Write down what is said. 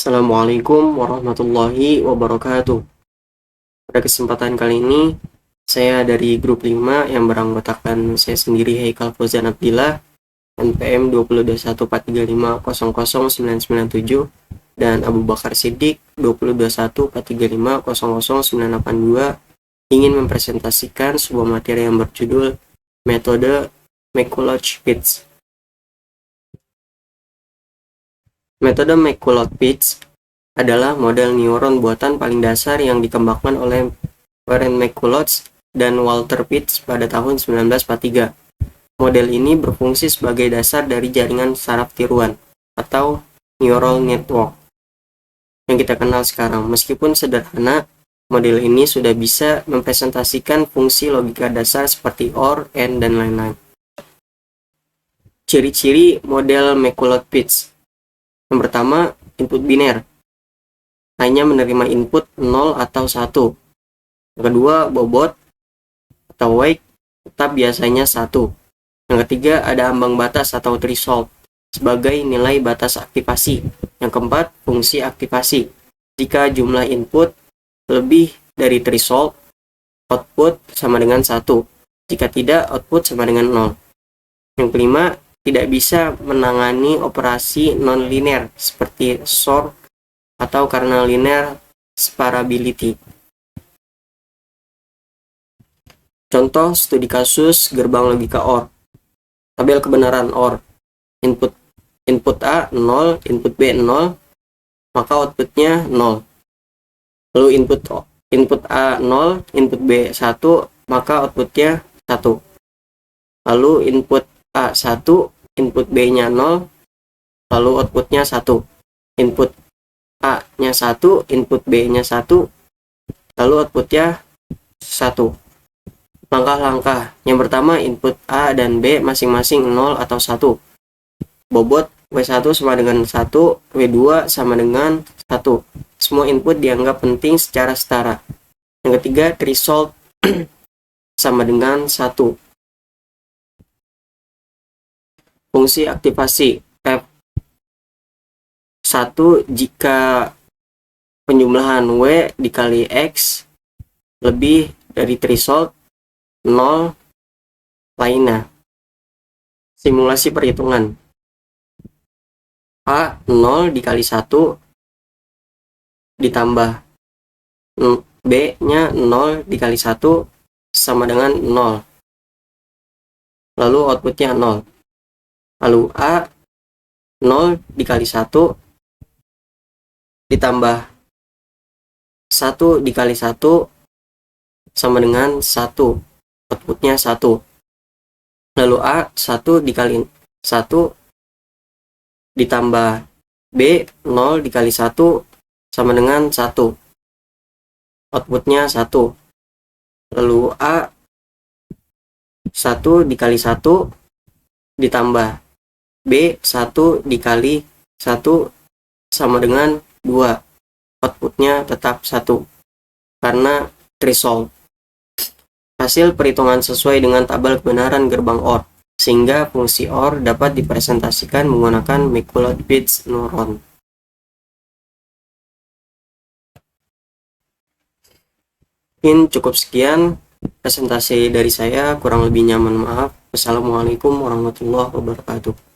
Assalamualaikum warahmatullahi wabarakatuh. Pada kesempatan kali ini, saya dari grup 5 yang beranggotakan saya sendiri Haikal Fauzan Abdillah, NPM 202143500997 dan Abu Bakar Siddiq 202143500982 ingin mempresentasikan sebuah materi yang berjudul Metode McCulloch-Pitts. Metode McCulloch-Pitts adalah model neuron buatan paling dasar yang dikembangkan oleh Warren McCulloch dan Walter Pitts pada tahun 1943. Model ini berfungsi sebagai dasar dari jaringan saraf tiruan atau neural network yang kita kenal sekarang. Meskipun sederhana, model ini sudah bisa mempresentasikan fungsi logika dasar seperti OR, AND, dan lain-lain. Ciri-ciri model McCulloch-Pitts. Yang pertama, input biner, hanya menerima input 0 atau 1. Yang kedua, bobot atau weight tetap biasanya 1. Yang ketiga, ada ambang batas atau threshold sebagai nilai batas aktivasi. Yang keempat, fungsi aktivasi. Jika jumlah input lebih dari threshold, output sama dengan 1. Jika tidak, output sama dengan 0. Yang kelima, tidak bisa menangani operasi non-linear seperti sort atau karena linear separability. Contoh studi kasus gerbang logika OR. Tabel kebenaran OR. Input A 0, input B 0, maka outputnya 0. Lalu input A 0, input B 1, maka outputnya 1. Lalu input A 1, input B-nya 0, lalu outputnya 1. Input A-nya 1, input B-nya 1, lalu outputnya 1. Langkah-langkah. Yang pertama, input A dan B masing-masing 0 atau 1. Bobot W1 sama dengan 1, W2 sama dengan 1. Semua input dianggap penting secara setara. Yang ketiga, threshold sama dengan 1. Fungsi aktivasi F1 jika penjumlahan W dikali X lebih dari threshold 0 lainnya. Simulasi perhitungan. A 0 dikali 1 ditambah B nya 0 dikali 1 sama dengan 0. Lalu outputnya 0. Lalu A 0 dikali 1 ditambah 1 dikali 1 sama dengan 1. Outputnya 1. Lalu A 1 dikali 1 ditambah B 0 dikali 1 sama dengan 1. Outputnya 1. Lalu A 1 dikali 1 ditambah B 1 dikali 1 sama dengan 2. Outputnya tetap 1 karena threshold. Hasil perhitungan sesuai dengan tabel kebenaran gerbang OR, sehingga fungsi OR dapat dipresentasikan menggunakan McCulloch-Pitts neuron. Mungkin cukup sekian presentasi dari saya, kurang lebihnya mohon maaf. Wassalamualaikum warahmatullahi wabarakatuh.